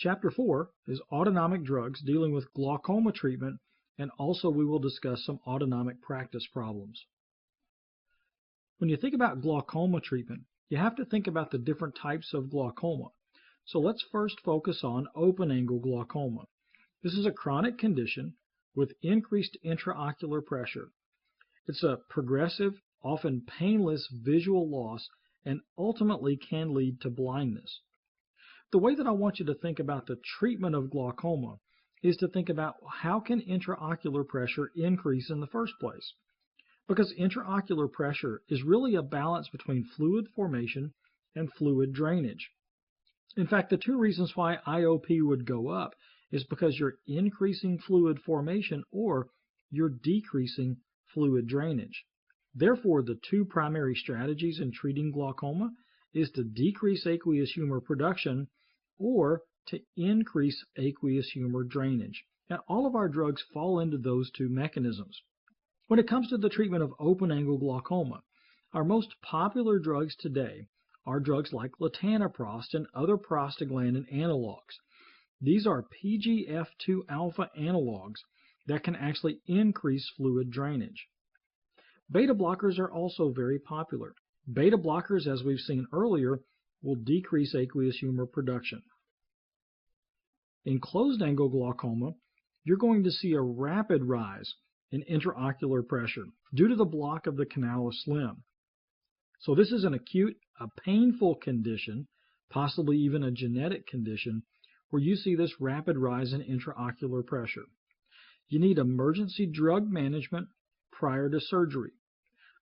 Chapter 4 is autonomic drugs dealing with glaucoma treatment, and also we will discuss some autonomic practice problems. When you think about glaucoma treatment, you have to think about the different types of glaucoma. So let's first focus on open-angle glaucoma. This is a chronic condition with increased intraocular pressure. It's a progressive, often painless visual loss and ultimately can lead to blindness. The way that I want you to think about the treatment of glaucoma is to think about how can intraocular pressure increase in the first place. Because intraocular pressure is really a balance between fluid formation and fluid drainage. In fact, the two reasons why IOP would go up is because you're increasing fluid formation or you're decreasing fluid drainage. Therefore, the two primary strategies in treating glaucoma is to decrease aqueous humor production or to increase aqueous humor drainage. And all of our drugs fall into those two mechanisms. When it comes to the treatment of open-angle glaucoma, our most popular drugs today are drugs like latanoprost and other prostaglandin analogs. These are PGF2 alpha analogs that can actually increase fluid drainage. Beta blockers are also very popular. Beta blockers, as we've seen earlier, will decrease aqueous humor production. In closed-angle glaucoma, you're going to see a rapid rise in intraocular pressure due to the block of the canalus limb. So this is an acute, a painful condition, possibly even a genetic condition, where you see this rapid rise in intraocular pressure. You need emergency drug management prior to surgery.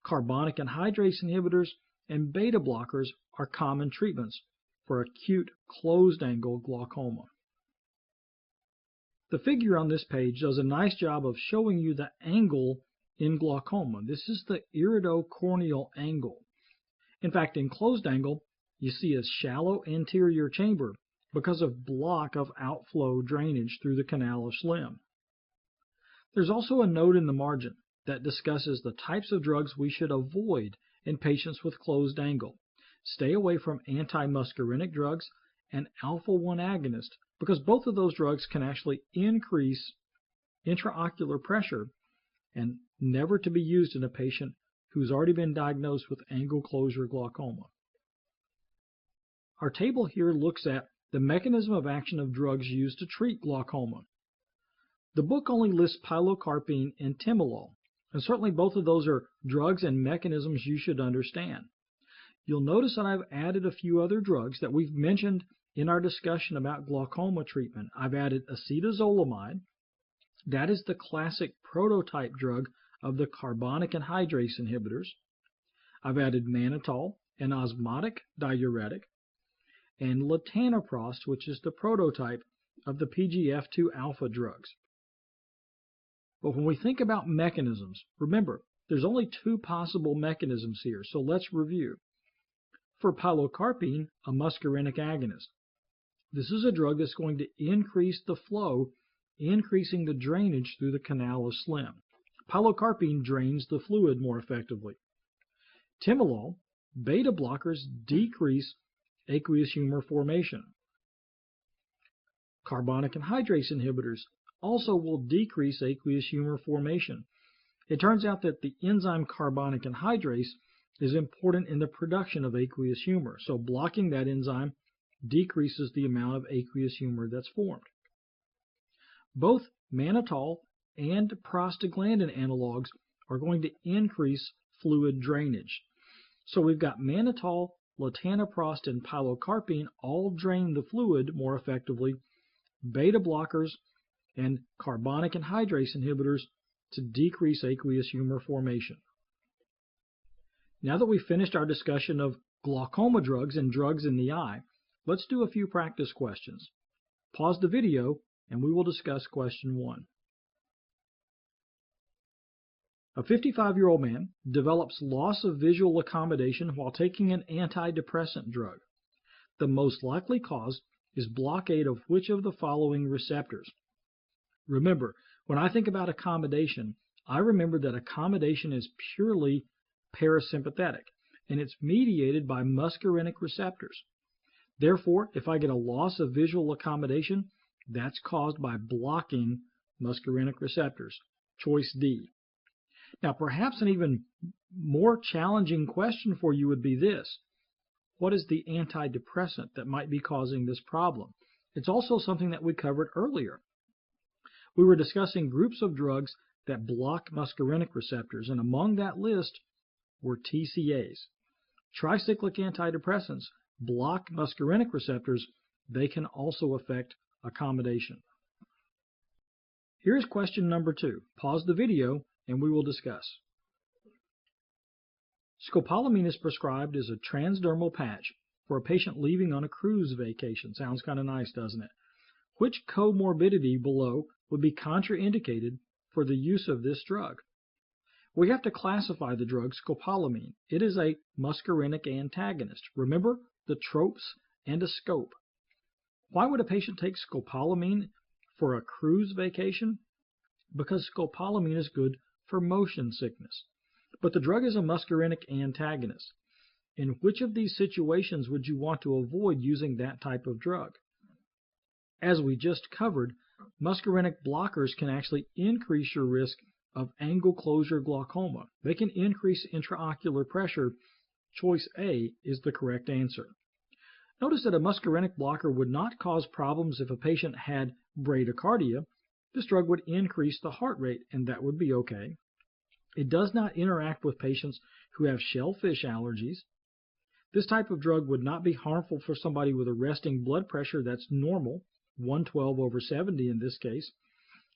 Carbonic anhydrase inhibitors and beta blockers are common treatments for acute closed-angle glaucoma. The figure on this page does a nice job of showing you the angle in glaucoma. This is the iridocorneal angle. In fact, in closed angle, you see a shallow anterior chamber because of block of outflow drainage through the canalus limb. There's also a note in the margin that discusses the types of drugs we should avoid in patients with closed angle. Stay away from antimuscarinic drugs and alpha-1 agonist because both of those drugs can actually increase intraocular pressure and never to be used in a patient who's already been diagnosed with angle closure glaucoma. Our table here looks at the mechanism of action of drugs used to treat glaucoma. The book only lists pilocarpine and timolol, and certainly both of those are drugs and mechanisms you should understand. You'll notice that I've added a few other drugs that we've mentioned in our discussion about glaucoma treatment. I've added acetazolamide. That is the classic prototype drug of the carbonic anhydrase inhibitors. I've added mannitol, an osmotic diuretic, and latanoprost, which is the prototype of the PGF2 alpha drugs. But when we think about mechanisms, remember, there's only two possible mechanisms here, so let's review. For pilocarpine, a muscarinic agonist. This is a drug that's going to increase the flow, increasing the drainage through the canalus limb. Pilocarpine drains the fluid more effectively. Timolol, beta blockers decrease aqueous humor formation. Carbonic anhydrase inhibitors also will decrease aqueous humor formation. It turns out that the enzyme carbonic anhydrase is important in the production of aqueous humor, so blocking that enzyme decreases the amount of aqueous humor that's formed. Both mannitol and prostaglandin analogs are going to increase fluid drainage. So we've got mannitol, latanoprost, and pilocarpine all drain the fluid more effectively. Beta blockers and carbonic anhydrase inhibitors to decrease aqueous humor formation. Now that we've finished our discussion of glaucoma drugs and drugs in the eye, let's do a few practice questions. Pause the video and we will discuss question 1. A 55-year-old man develops loss of visual accommodation while taking an antidepressant drug. The most likely cause is blockade of which of the following receptors? Remember, when I think about accommodation, I remember that accommodation is purely parasympathetic, and it's mediated by muscarinic receptors. Therefore, if I get a loss of visual accommodation, that's caused by blocking muscarinic receptors. Choice D. Now, perhaps an even more challenging question for you would be this. What is the antidepressant that might be causing this problem? It's also something that we covered earlier. We were discussing groups of drugs that block muscarinic receptors, and among that list were TCAs. Tricyclic antidepressants block muscarinic receptors. They can also affect accommodation. Here's question number 2. Pause the video and we will discuss. Scopolamine is prescribed as a transdermal patch for a patient leaving on a cruise vacation. Sounds kind of nice, doesn't it? Which comorbidity below would be contraindicated for the use of this drug? We have to classify the drug scopolamine. It is a muscarinic antagonist. Remember the tropes and a scope. Why would a patient take scopolamine for a cruise vacation? Because scopolamine is good for motion sickness. But the drug is a muscarinic antagonist. In which of these situations would you want to avoid using that type of drug? As we just covered, muscarinic blockers can actually increase your risk of angle closure glaucoma. They can increase intraocular pressure. Choice A is the correct answer. Notice that a muscarinic blocker would not cause problems if a patient had bradycardia. This drug would increase the heart rate, and that would be okay. It does not interact with patients who have shellfish allergies. This type of drug would not be harmful for somebody with a resting blood pressure that's normal, 112/70 in this case.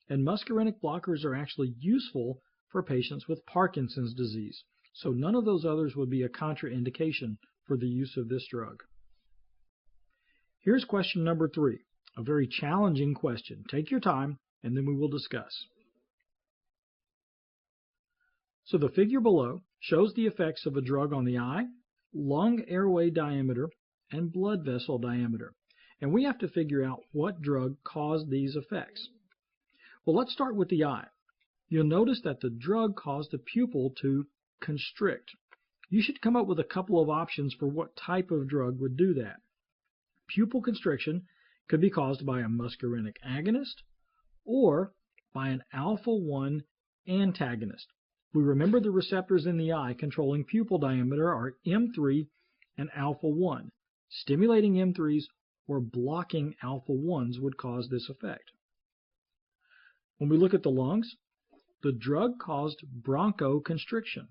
And muscarinic blockers are actually useful for patients with Parkinson's disease. So none of those others would be a contraindication for the use of this drug. Here's question number 3, a very challenging question. Take your time, and then we will discuss. So the figure below shows the effects of a drug on the eye, lung airway diameter, and blood vessel diameter. And we have to figure out what drug caused these effects. Well, let's start with the eye. You'll notice that the drug caused the pupil to constrict. You should come up with a couple of options for what type of drug would do that. Pupil constriction could be caused by a muscarinic agonist or by an alpha-1 antagonist. We remember the receptors in the eye controlling pupil diameter are M3 and alpha-1. Stimulating M3s or blocking alpha-1s would cause this effect. When we look at the lungs, the drug caused bronchoconstriction.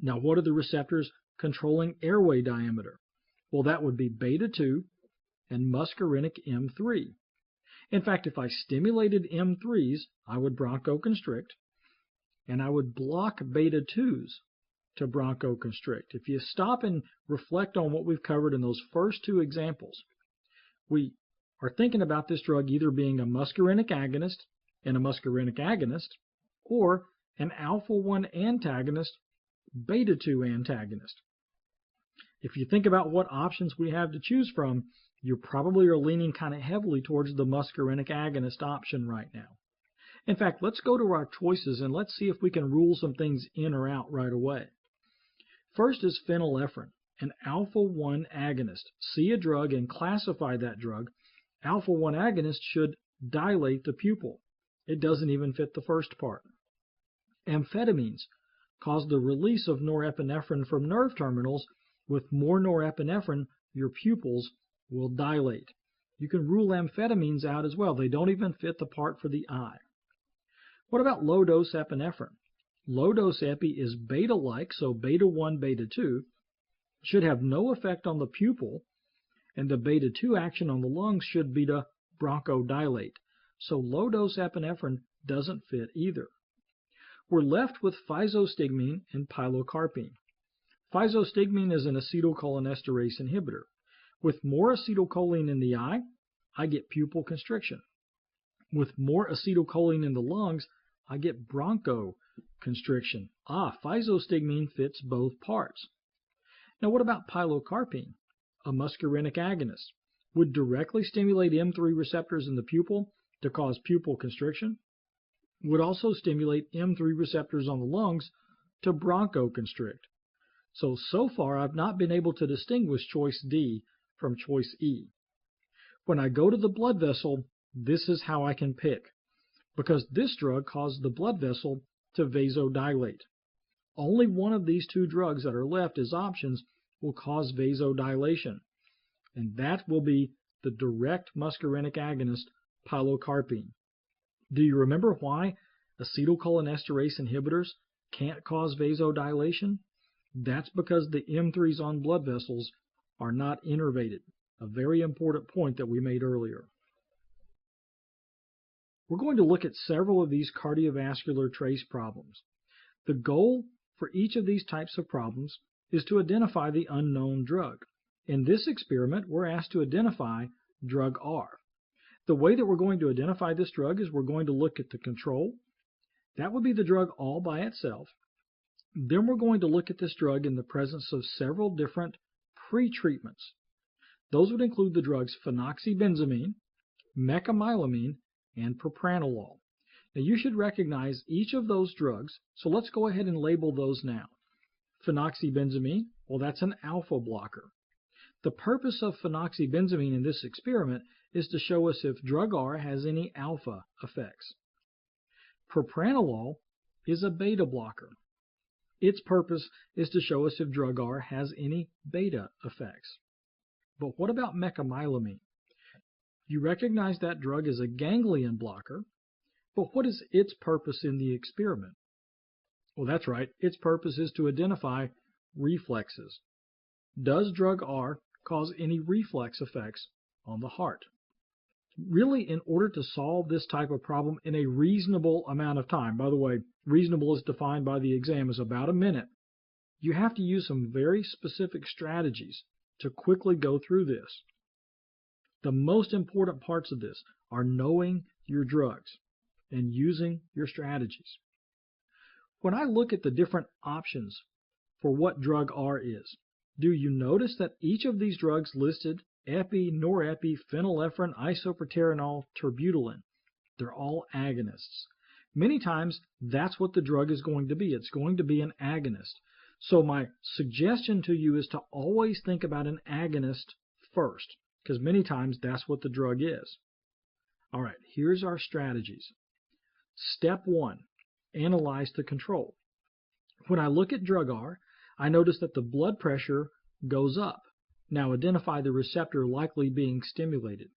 Now, what are the receptors controlling airway diameter? Well, that would be beta-2 and muscarinic M3. In fact, if I stimulated M3s, I would bronchoconstrict, and I would block beta-2s to bronchoconstrict. If you stop and reflect on what we've covered in those first 2 examples, we are thinking about this drug either being a muscarinic agonist and a muscarinic agonist, or an alpha-1 antagonist, beta-2 antagonist. If you think about what options we have to choose from, you probably are leaning kind of heavily towards the muscarinic agonist option right now. In fact, let's go to our choices and let's see if we can rule some things in or out right away. First is phenylephrine, an alpha-1 agonist. See a drug and classify that drug. Alpha-1 agonist should dilate the pupil. It doesn't even fit the first part. Amphetamines cause the release of norepinephrine from nerve terminals. With more norepinephrine, your pupils will dilate. You can rule amphetamines out as well. They don't even fit the part for the eye. What about low-dose epinephrine? Low-dose epi is beta-like, so beta-1, beta-2, should have no effect on the pupil, and the beta-2 action on the lungs should be to bronchodilate. So low-dose epinephrine doesn't fit either. We're left with physostigmine and pilocarpine. Physostigmine is an acetylcholinesterase inhibitor. With more acetylcholine in the eye, I get pupil constriction. With more acetylcholine in the lungs, I get bronchoconstriction. Physostigmine fits both parts. Now what about pilocarpine, a muscarinic agonist? Would directly stimulate M3 receptors in the pupil to cause pupil constriction. Would also stimulate M3 receptors on the lungs to bronchoconstrict. So far I've not been able to distinguish choice D from choice E. When I go to the blood vessel, this is how I can pick, because this drug causes the blood vessel to vasodilate. Only one of these two drugs that are left as options will cause vasodilation, and that will be the direct muscarinic agonist pilocarpine. Do you remember why acetylcholinesterase inhibitors can't cause vasodilation? That's because the M3s on blood vessels are not innervated, a very important point that we made earlier. We're going to look at several of these cardiovascular trace problems. The goal for each of these types of problems is to identify the unknown drug. In this experiment, we're asked to identify drug R. The way that we're going to identify this drug is we're going to look at the control. That would be the drug all by itself. Then we're going to look at this drug in the presence of several different pretreatments. Those would include the drugs phenoxybenzamine, mecamylamine, and propranolol. Now you should recognize each of those drugs, so let's go ahead and label those now. Phenoxybenzamine, well, that's an alpha blocker. The purpose of phenoxybenzamine in this experiment is to show us if drug R has any alpha effects. Propranolol is a beta blocker. Its purpose is to show us if drug R has any beta effects. But what about mecamylamine? You recognize that drug as a ganglion blocker, but what is its purpose in the experiment? Well, that's right. Its purpose is to identify reflexes. Does drug R cause any reflex effects on the heart? Really, in order to solve this type of problem in a reasonable amount of time, by the way, reasonable is defined by the exam as about a minute, you have to use some very specific strategies to quickly go through this. The most important parts of this are knowing your drugs and using your strategies. When I look at the different options for what drug R is, do you notice that each of these drugs listed epi, norepi, phenylephrine, isoproterenol, terbutaline, they're all agonists. Many times that's what the drug is going to be. It's going to be an agonist. So my suggestion to you is to always think about an agonist first, because many times that's what the drug is. All right, here's our strategies. Step 1, analyze the control. When I look at drug R, I notice that the blood pressure goes up. Now identify the receptor likely being stimulated.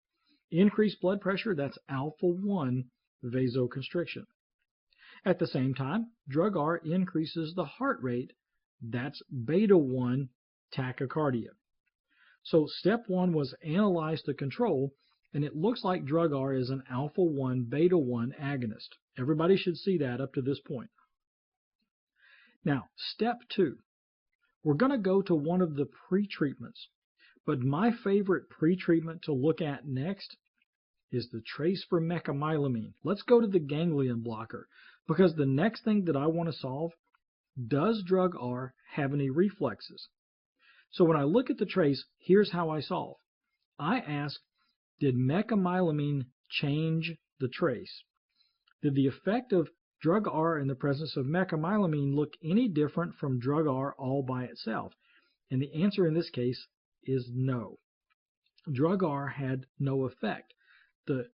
Increased blood pressure, that's alpha-1 vasoconstriction. At the same time, drug R increases the heart rate, that's beta-1 tachycardia. So step 1 was analyze the control, and it looks like drug R is an alpha-1 beta-1 agonist. Everybody should see that up to this point. Now, step 2. We're going to go to one of the pretreatments, but my favorite pretreatment to look at next is the trace for mecamylamine. Let's go to the ganglion blocker, because the next thing that I want to solve, does drug R have any reflexes? So when I look at the trace, here's how I solve. I ask, did mecamylamine change the trace? Did the effect of drug R in the presence of mecamylamine look any different from drug R all by itself? And the answer in this case is no. Drug R had no effect. The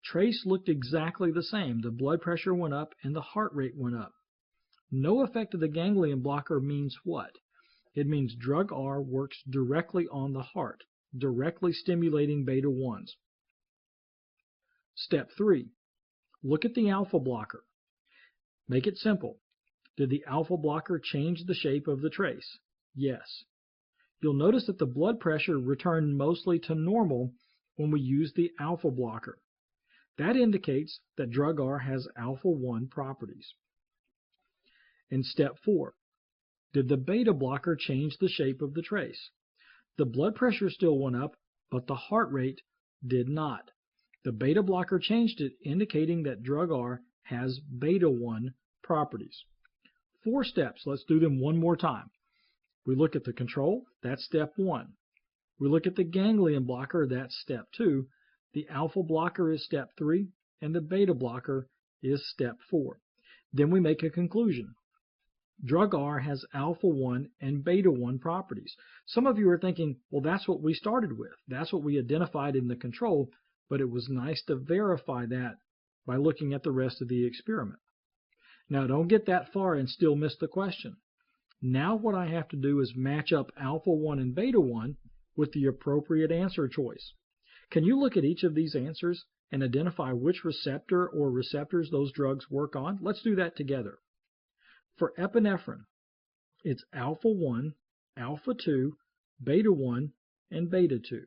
trace looked exactly the same. The blood pressure went up and the heart rate went up. No effect of the ganglion blocker means what? It means drug R works directly on the heart, directly stimulating beta-1s. Step 3. Look at the alpha blocker. Make it simple. Did the alpha blocker change the shape of the trace? Yes. You'll notice that the blood pressure returned mostly to normal when we use the alpha blocker. That indicates that drug R has alpha-1 properties. In step 4, did the beta blocker change the shape of the trace? The blood pressure still went up, but the heart rate did not. The beta blocker changed it, indicating that drug R has beta-1 properties. 4 steps. Let's do them one more time. We look at the control. That's step 1. We look at the ganglion blocker. That's step 2. The alpha blocker is step 3, and the beta blocker is step 4. Then we make a conclusion. Drug R has alpha 1 and beta 1 properties. Some of you are thinking, well, that's what we started with. That's what we identified in the control, but it was nice to verify that by looking at the rest of the experiment. Now, don't get that far and still miss the question. Now what I have to do is match up alpha 1 and beta 1 with the appropriate answer choice. Can you look at each of these answers and identify which receptor or receptors those drugs work on? Let's do that together. For epinephrine, it's alpha 1, alpha 2, beta 1, and beta 2.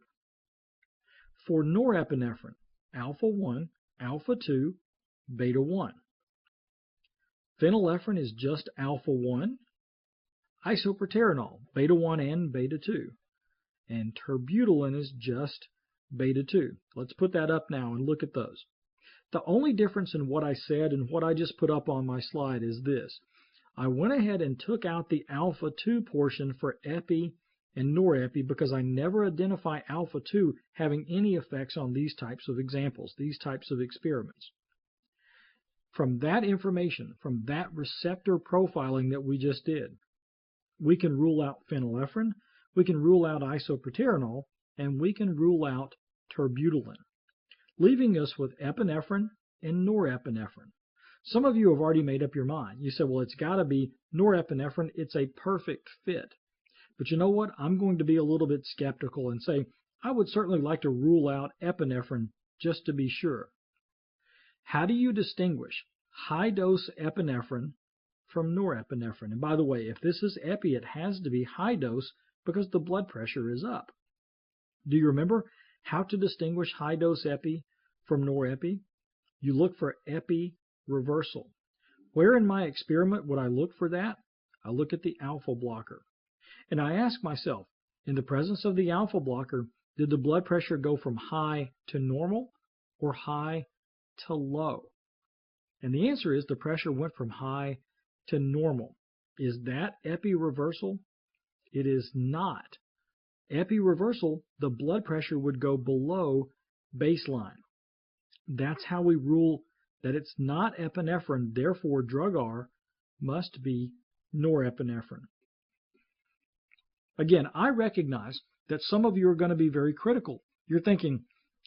For norepinephrine, alpha 1, alpha 2, beta 1. Phenylephrine is just alpha 1, isoproterenol, beta 1 and beta 2. And terbutaline is just beta 2. Let's put that up now and look at those. The only difference in what I said and what I just put up on my slide is this. I went ahead and took out the alpha 2 portion for epi and norepi because I never identify alpha 2 having any effects on these types of examples, these types of experiments. From that information, from that receptor profiling that we just did, we can rule out phenylephrine, we can rule out isoproterenol, and we can rule out terbutaline, leaving us with epinephrine and norepinephrine. Some of you have already made up your mind. You said, well, it's got to be norepinephrine. It's a perfect fit. But you know what? I'm going to be a little bit skeptical and say, I would certainly like to rule out epinephrine just to be sure. How do you distinguish high-dose epinephrine from norepinephrine? And by the way, if this is epi, it has to be high dose because the blood pressure is up. Do you remember how to distinguish high-dose epi from norepi? You look for epi reversal. Where in my experiment would I look for that? I look at the alpha blocker. And I ask myself, in the presence of the alpha blocker, did the blood pressure go from high to normal or high to low? And the answer is the pressure went from high to normal. Is that epi reversal? It is not. Epi reversal, the blood pressure would go below baseline. That's how we rule that it's not epinephrine, therefore drug R must be norepinephrine. Again, I recognize that some of you are going to be very critical. You're thinking,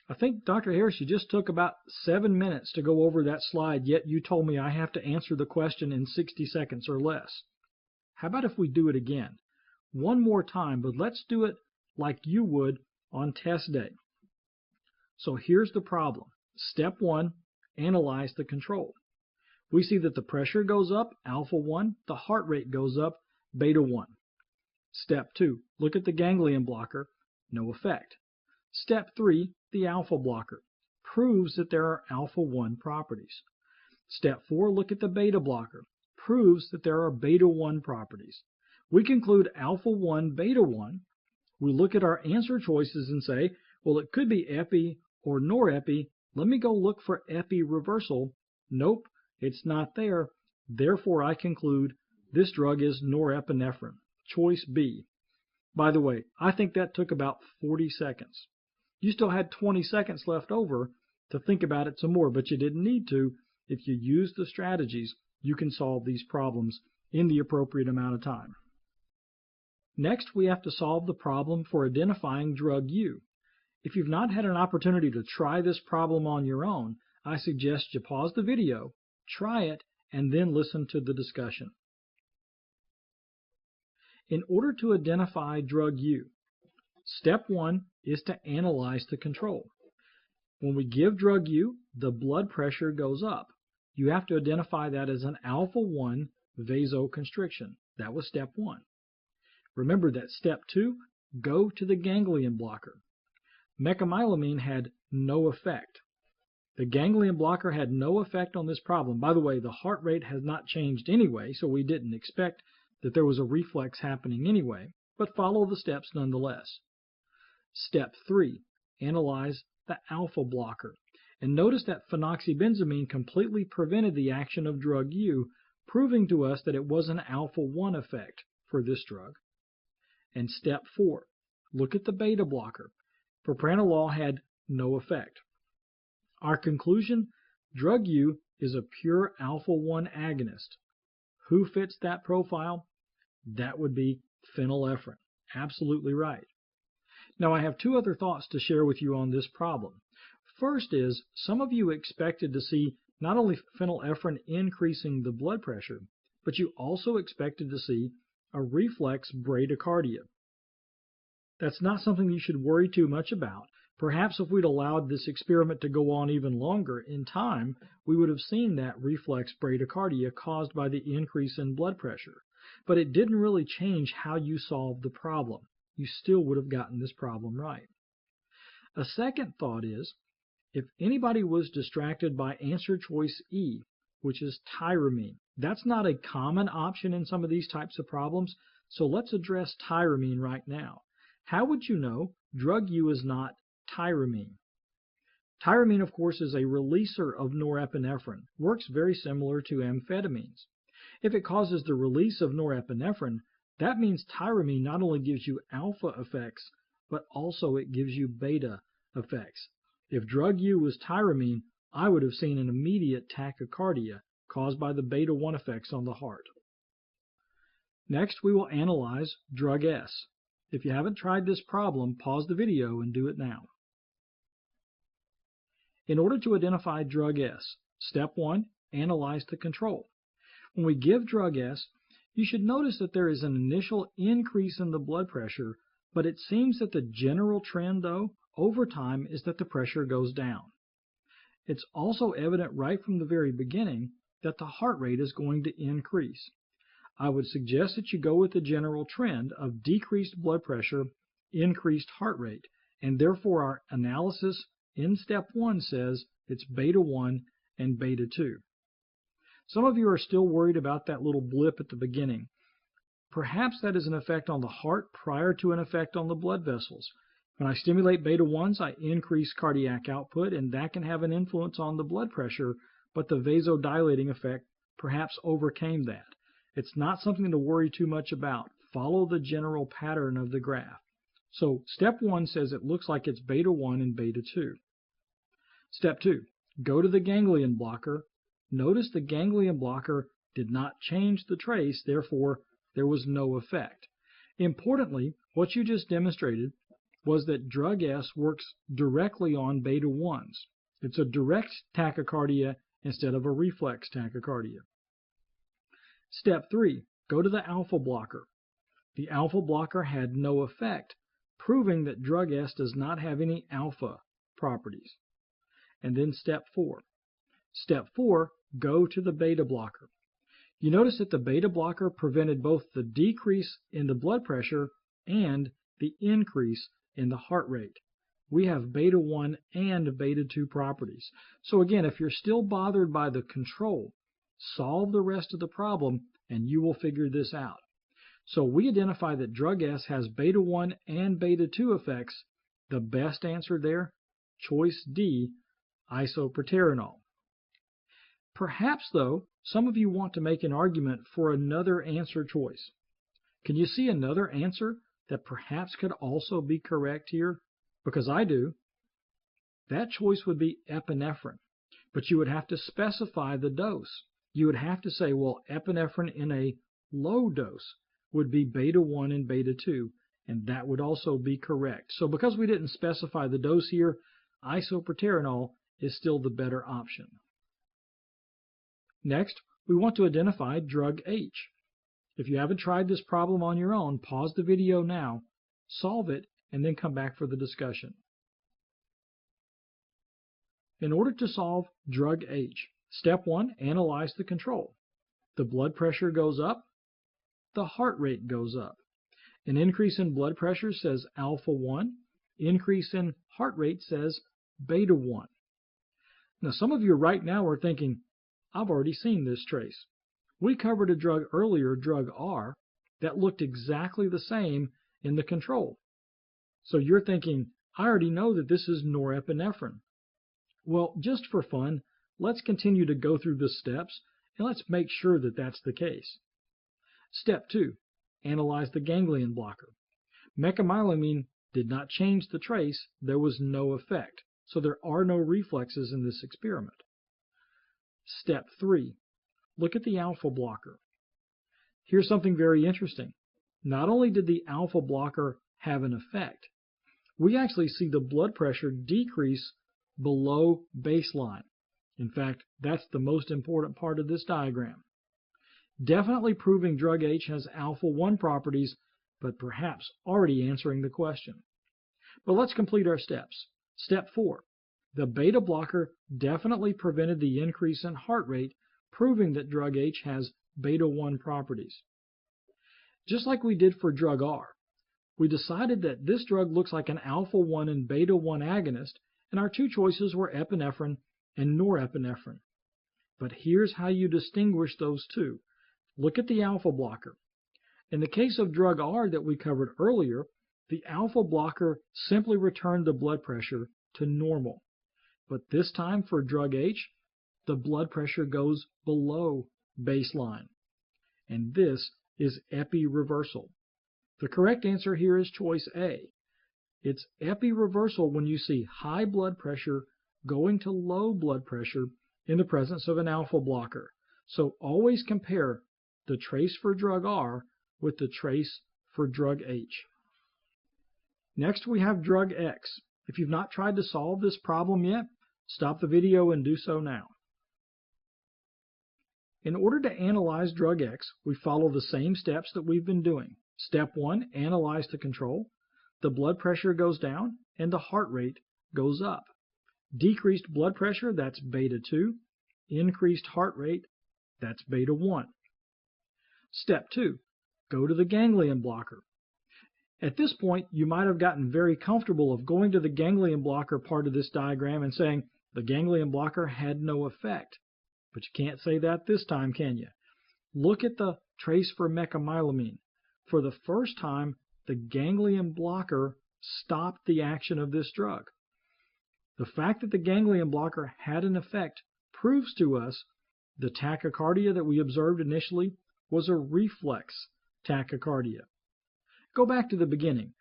I think, Dr. Harris, you just took about 7 minutes to go over that slide, yet you told me I have to answer the question in 60 seconds or less. How about if we do it again? One more time, but let's do it like you would on test day. So here's the problem. Step 1, analyze the control. We see that the pressure goes up, alpha 1, the heart rate goes up, beta 1. Step 2, look at the ganglion blocker, no effect. Step 3, the alpha blocker, proves that there are alpha 1 properties. Step 4, look at the beta blocker, proves that there are beta 1 properties. We conclude alpha 1, beta 1. We look at our answer choices and say, well, it could be epi or norepi. Let me go look for epi reversal. Nope, it's not there. Therefore, I conclude this drug is norepinephrine. Choice B. By the way, I think that took about 40 seconds. You still had 20 seconds left over to think about it some more, but you didn't need to. If you use the strategies, you can solve these problems in the appropriate amount of time. Next, we have to solve the problem for identifying drug U. If you've not had an opportunity to try this problem on your own, I suggest you pause the video, try it, and then listen to the discussion. In order to identify drug U, step 1 is to analyze the control. When we give drug U, the blood pressure goes up. You have to identify that as an alpha 1 vasoconstriction. That was step 1. Remember that step 2, go to the ganglion blocker. Mecamylamine had no effect. The ganglion blocker had no effect on this problem. By the way, the heart rate has not changed anyway, so we didn't expect that there was a reflex happening anyway, but follow the steps nonetheless. Step 3, analyze the alpha blocker. And notice that phenoxybenzamine completely prevented the action of drug U, proving to us that it was an alpha 1 effect for this drug. And step 4, look at the beta blocker. Propranolol had no effect. Our conclusion, drug U is a pure alpha 1 agonist. Who fits that profile? That would be phenylephrine. Absolutely right. Now I have two other thoughts to share with you on this problem. First is, some of you expected to see not only phenylephrine increasing the blood pressure, but you also expected to see a reflex bradycardia. That's not something you should worry too much about. Perhaps if we'd allowed this experiment to go on even longer, in time, we would have seen that reflex bradycardia caused by the increase in blood pressure. But it didn't really change how you solved the problem. You still would have gotten this problem right. A second thought is, if anybody was distracted by answer choice E, which is tyramine, that's not a common option in some of these types of problems, so let's address tyramine right now. How would you know drug U is not tyramine? Tyramine, of course, is a releaser of norepinephrine, works very similar to amphetamines. If it causes the release of norepinephrine, that means tyramine not only gives you alpha effects, but also it gives you beta effects. If drug U was tyramine, I would have seen an immediate tachycardia caused by the beta-1 effects on the heart. Next, we will analyze drug S. If you haven't tried this problem, pause the video and do it now. In order to identify drug S, step 1, analyze the control. When we give drug S, you should notice that there is an initial increase in the blood pressure, but it seems that the general trend, though, over time is that the pressure goes down. It's also evident right from the very beginning that the heart rate is going to increase. I would suggest that you go with the general trend of decreased blood pressure, increased heart rate, and therefore our analysis in step 1 says it's beta-1 and beta-2. Some of you are still worried about that little blip at the beginning. Perhaps that is an effect on the heart prior to an effect on the blood vessels. When I stimulate beta-1s, I increase cardiac output, and that can have an influence on the blood pressure, but the vasodilating effect perhaps overcame that. It's not something to worry too much about. Follow the general pattern of the graph. So step 1 says it looks like it's beta-1 and beta-2. Step 2, go to the ganglion blocker. Notice the ganglion blocker did not change the trace, therefore there was no effect. Importantly, what you just demonstrated was that drug S works directly on beta-1s. It's a direct tachycardia instead of a reflex tachycardia. Step 3, go to the alpha blocker. The alpha blocker had no effect, proving that drug S does not have any alpha properties. And then step 4. Step 4, go to the beta blocker. You notice that the beta blocker prevented both the decrease in the blood pressure and the increase in the heart rate. We have beta-1 and beta-2 properties. So again, if you're still bothered by the control, solve the rest of the problem and you will figure this out. So we identify that drug S has beta-1 and beta-2 effects. The best answer there, choice D, isoproterenol. Perhaps, though, some of you want to make an argument for another answer choice. Can you see another answer that perhaps could also be correct here? Because I do. That choice would be epinephrine, but you would have to specify the dose. You would have to say, well, epinephrine in a low dose would be beta-1 and beta-2, and that would also be correct. So because we didn't specify the dose here, isoproterenol is still the better option. Next, we want to identify drug H. If you haven't tried this problem on your own, pause the video now, solve it, and then come back for the discussion. In order to solve drug H, step 1, analyze the control. The blood pressure goes up, the heart rate goes up. An increase in blood pressure says alpha-1, increase in heart rate says beta-1. Now some of you right now are thinking, I've already seen this trace. We covered a drug earlier, drug R, that looked exactly the same in the control. So you're thinking, I already know that this is norepinephrine. Well, just for fun, let's continue to go through the steps and let's make sure that that's the case. Step 2, analyze the ganglion blocker. Mecamylamine did not change the trace, there was no effect. So there are no reflexes in this experiment. Step 3, look at the alpha blocker. Here's something very interesting. Not only did the alpha blocker have an effect, we actually see the blood pressure decrease below baseline. In fact, that's the most important part of this diagram. Definitely proving drug H has alpha-1 properties, but perhaps already answering the question. But let's complete our steps. Step 4. The beta blocker definitely prevented the increase in heart rate, proving that drug H has beta-1 properties. Just like we did for drug R, we decided that this drug looks like an alpha-1 and beta-1 agonist, and our two choices were epinephrine and norepinephrine. But here's how you distinguish those two. Look at the alpha blocker. In the case of drug R that we covered earlier, the alpha blocker simply returned the blood pressure to normal. But this time for drug H, the blood pressure goes below baseline. And this is epi-reversal. The correct answer here is choice A. It's epi-reversal when you see high blood pressure going to low blood pressure in the presence of an alpha blocker. So always compare the trace for drug R with the trace for drug H. Next we have drug X. If you've not tried to solve this problem yet, stop the video and do so now. In order to analyze drug X, we follow the same steps that we've been doing. Step 1, analyze the control. The blood pressure goes down and the heart rate goes up. Decreased blood pressure, that's beta 2. Increased heart rate, that's beta 1. Step 2, go to the ganglion blocker. At this point, you might have gotten very comfortable of going to the ganglion blocker part of this diagram and saying the ganglion blocker had no effect. But you can't say that this time, can you? Look at the trace for mecamylamine. For the first time, the ganglion blocker stopped the action of this drug. The fact that the ganglion blocker had an effect proves to us the tachycardia that we observed initially was a reflex tachycardia. Go back to the beginning.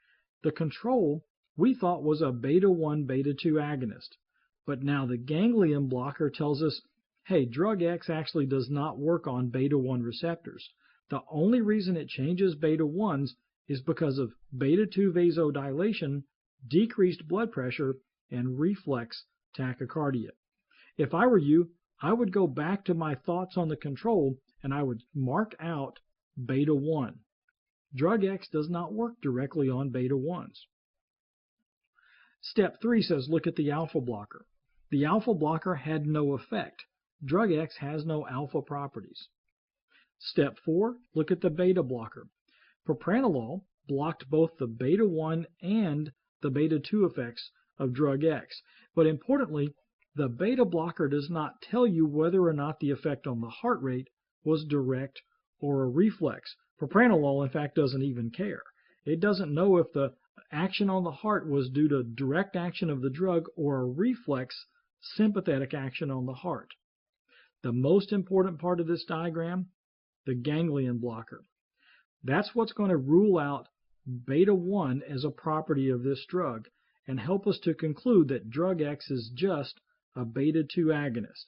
The control we thought was a beta-1, beta-2 agonist. But now the ganglion blocker tells us, hey, drug X actually does not work on beta-1 receptors. The only reason it changes beta-1s is because of beta-2 vasodilation, decreased blood pressure, and reflex tachycardia. If I were you, I would go back to my thoughts on the control and I would mark out beta-1. Drug X does not work directly on beta-1s. Step 3 says look at the alpha blocker. The alpha blocker had no effect. Drug X has no alpha properties. Step 4, look at the beta blocker. Propranolol blocked both the beta-1 and the beta-2 effects of drug X. But importantly, the beta blocker does not tell you whether or not the effect on the heart rate was direct or a reflex. Propranolol, in fact, doesn't even care. It doesn't know if the action on the heart was due to direct action of the drug or a reflex sympathetic action on the heart. The most important part of this diagram, the ganglion blocker. That's what's going to rule out beta-1 as a property of this drug and help us to conclude that drug X is just a beta-2 agonist.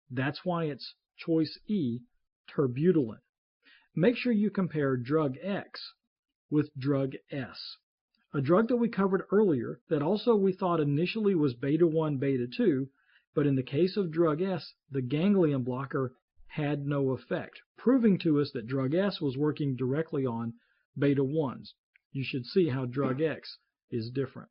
That's why it's choice E, terbutaline. Make sure you compare drug X with drug S, a drug that we covered earlier that also we thought initially was beta-1, beta-2, but in the case of drug S, the ganglion blocker had no effect, proving to us that drug S was working directly on beta-1s. You should see how drug X is different.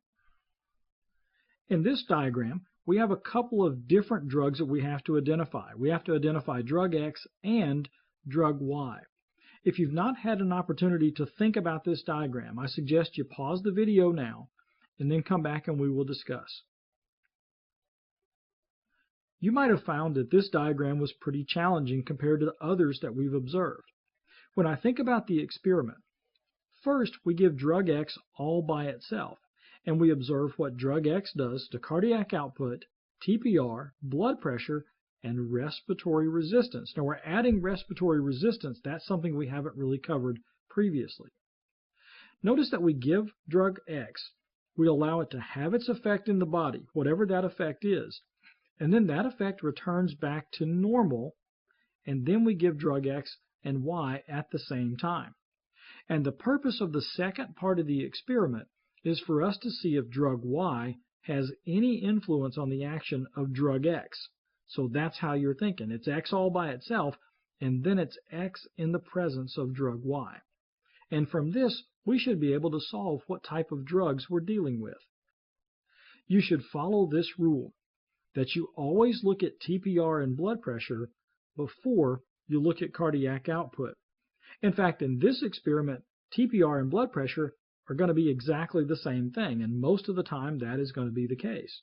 In this diagram, we have a couple of different drugs that we have to identify. We have to identify drug X and drug Y. If you've not had an opportunity to think about this diagram, I suggest you pause the video now and then come back and we will discuss. You might have found that this diagram was pretty challenging compared to the others that we've observed. When I think about the experiment, first we give drug X all by itself, and we observe what drug X does to cardiac output, TPR, blood pressure, and respiratory resistance. Now we're adding respiratory resistance. That's something we haven't really covered previously. Notice that we give drug X, we allow it to have its effect in the body, whatever that effect is, and then that effect returns back to normal, and then we give drug X and Y at the same time. And the purpose of the second part of the experiment is for us to see if drug Y has any influence on the action of drug X. So that's how you're thinking. It's X all by itself, and then it's X in the presence of drug Y. And from this, we should be able to solve what type of drugs we're dealing with. You should follow this rule, that you always look at TPR and blood pressure before you look at cardiac output. In fact, in this experiment, TPR and blood pressure are going to be exactly the same thing, and most of the time that is going to be the case.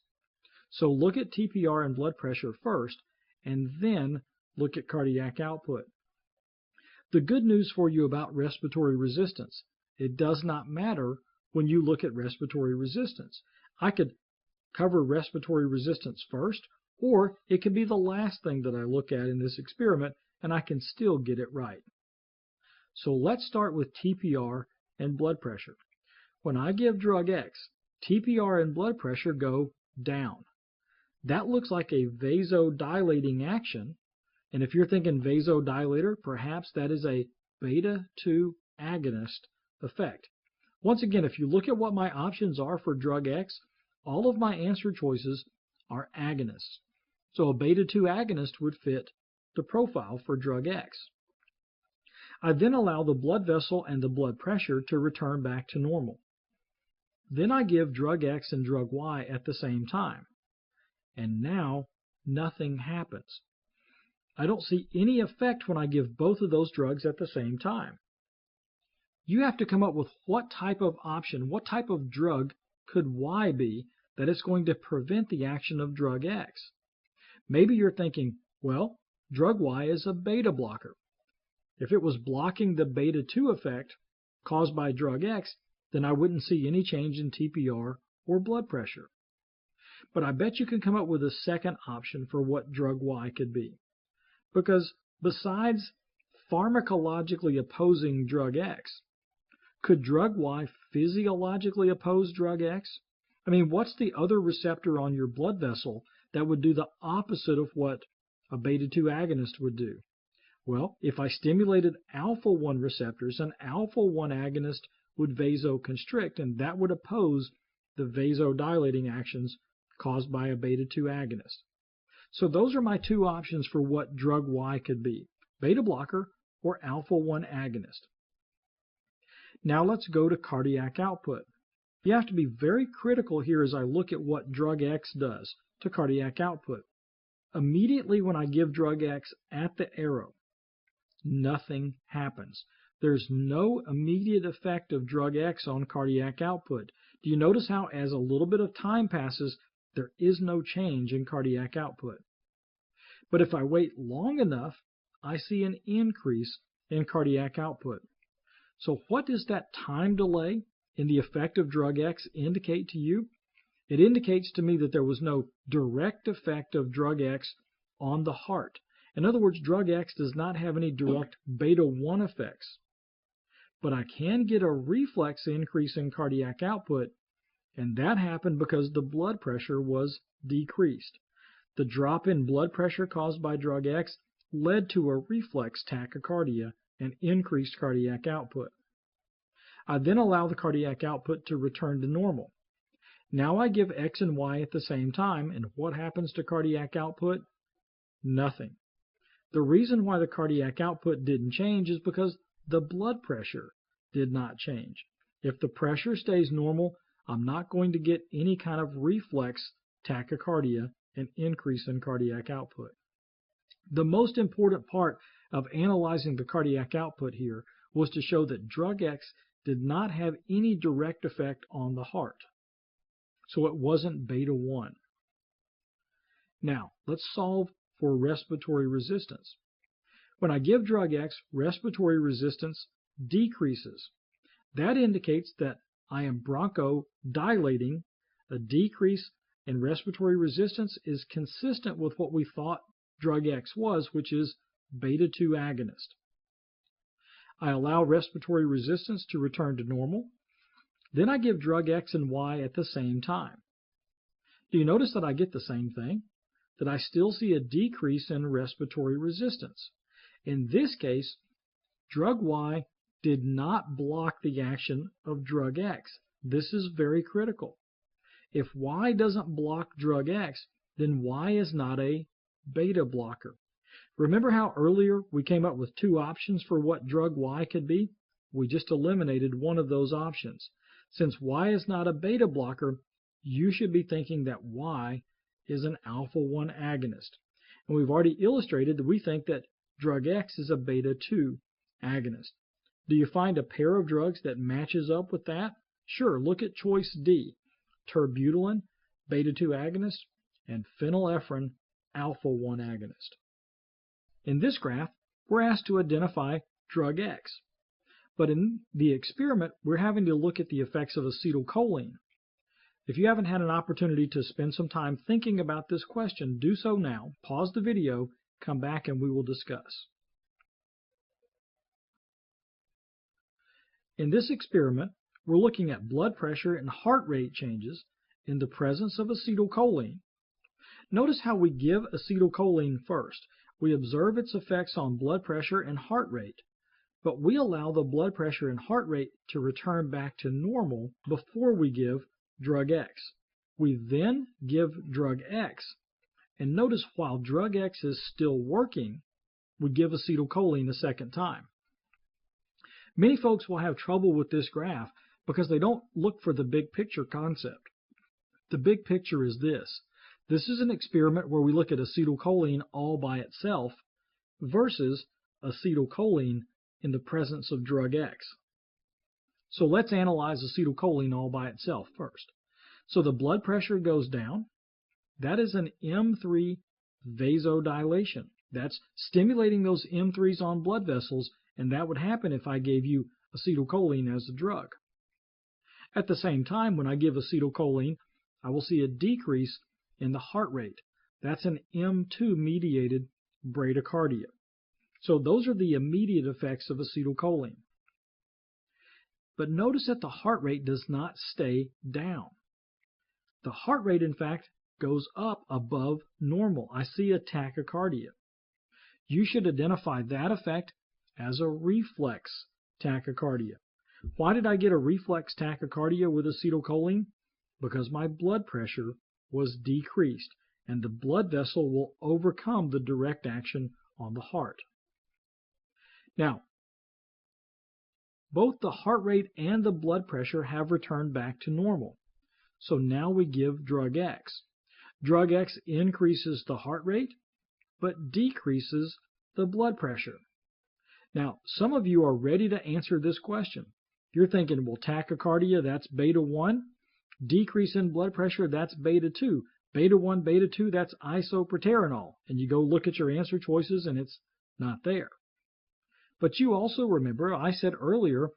So look at TPR and blood pressure first, and then look at cardiac output. The good news for you about respiratory resistance, it does not matter when you look at respiratory resistance. I could cover respiratory resistance first, or it could be the last thing that I look at in this experiment, and I can still get it right. So let's start with TPR and blood pressure. When I give drug X, TPR and blood pressure go down. That looks like a vasodilating action, and if you're thinking vasodilator, perhaps that is a beta-2 agonist effect. Once again, if you look at what my options are for drug X, all of my answer choices are agonists. So a beta-2 agonist would fit the profile for drug X. I then allow the blood vessel and the blood pressure to return back to normal. Then I give drug X and drug Y at the same time. And now nothing happens. I don't see any effect when I give both of those drugs at the same time. You have to come up with what type of option, what type of drug could Y be that it's going to prevent the action of drug X. Maybe you're thinking, well, drug Y is a beta blocker. If it was blocking the beta-2 effect caused by drug X, then I wouldn't see any change in TPR or blood pressure. But I bet you can come up with a second option for what drug Y could be. Because besides pharmacologically opposing drug X, could drug Y physiologically oppose drug X? I mean, what's the other receptor on your blood vessel that would do the opposite of what a beta-2 agonist would do? Well, if I stimulated alpha-1 receptors, an alpha-1 agonist would vasoconstrict, and that would oppose the vasodilating actions caused by a beta-2 agonist. So those are my two options for what drug Y could be, beta blocker or alpha-1 agonist. Now let's go to cardiac output. You have to be very critical here as I look at what drug X does to cardiac output. Immediately when I give drug X at the arrow, nothing happens. There's no immediate effect of drug X on cardiac output. Do you notice how as a little bit of time passes, there is no change in cardiac output? But if I wait long enough, I see an increase in cardiac output. So what does that time delay in the effect of drug X indicate to you? It indicates to me that there was no direct effect of drug X on the heart. In other words, drug X does not have any direct beta-1 effects. But I can get a reflex increase in cardiac output, and that happened because the blood pressure was decreased. The drop in blood pressure caused by drug X led to a reflex tachycardia and increased cardiac output. I then allow the cardiac output to return to normal. Now I give X and Y at the same time, and what happens to cardiac output? Nothing. The reason why the cardiac output didn't change is because the blood pressure did not change. If the pressure stays normal, I'm not going to get any kind of reflex tachycardia and increase in cardiac output. The most important part of analyzing the cardiac output here was to show that drug X did not have any direct effect on the heart. So it wasn't beta-1. Now, let's solve for respiratory resistance. When I give drug X, respiratory resistance decreases. That indicates that I am bronchodilating. A decrease in respiratory resistance is consistent with what we thought drug X was, which is beta-2 agonist. I allow respiratory resistance to return to normal. Then I give drug X and Y at the same time. Do you notice that I get the same thing? That I still see a decrease in respiratory resistance. In this case, Drug Y did not block the action of drug X. This is very critical. If Y doesn't block drug X, then Y is not a beta blocker. Remember how earlier we came up with two options for what drug Y could be? We just eliminated one of those options. Since Y is not a beta blocker, you should be thinking that Y is an alpha-1 agonist. And we've already illustrated that we think that drug X is a beta-2 agonist. Do you find a pair of drugs that matches up with that? Sure, look at choice D, terbutaline, beta-2 agonist, and phenylephrine, alpha-1 agonist. In this graph, we're asked to identify drug X. But in the experiment, we're having to look at the effects of acetylcholine. If you haven't had an opportunity to spend some time thinking about this question, do so now. Pause the video, come back, and we will discuss. In this experiment, we're looking at blood pressure and heart rate changes in the presence of acetylcholine. Notice how we give acetylcholine first. We observe its effects on blood pressure and heart rate, but we allow the blood pressure and heart rate to return back to normal before we give drug X. We then give drug X, and notice while drug X is still working, we give acetylcholine a second time. Many folks will have trouble with this graph because they don't look for the big picture concept. The big picture is this. This is an experiment where we look at acetylcholine all by itself versus acetylcholine in the presence of drug X. So let's analyze acetylcholine all by itself first. So the blood pressure goes down. That is an M3 vasodilation. That's stimulating those M3s on blood vessels, and that would happen if I gave you acetylcholine as a drug. At the same time, when I give acetylcholine, I will see a decrease in the heart rate. That's an M2-mediated bradycardia. So those are the immediate effects of acetylcholine. But notice that the heart rate does not stay down. The heart rate, in fact, goes up above normal. I see a tachycardia. You should identify that effect as a reflex tachycardia. Why did I get a reflex tachycardia with acetylcholine? Because my blood pressure was decreased, and the blood vessel will overcome the direct action on the heart. Now, both the heart rate and the blood pressure have returned back to normal. So now we give drug X. Drug X increases the heart rate, but decreases the blood pressure. Now, some of you are ready to answer this question. You're thinking, well, tachycardia, that's beta-1. Decrease in blood pressure, that's beta-2. Beta-1, beta-2, that's isoproterenol. And you go look at your answer choices, and it's not there. But you also remember, I said earlier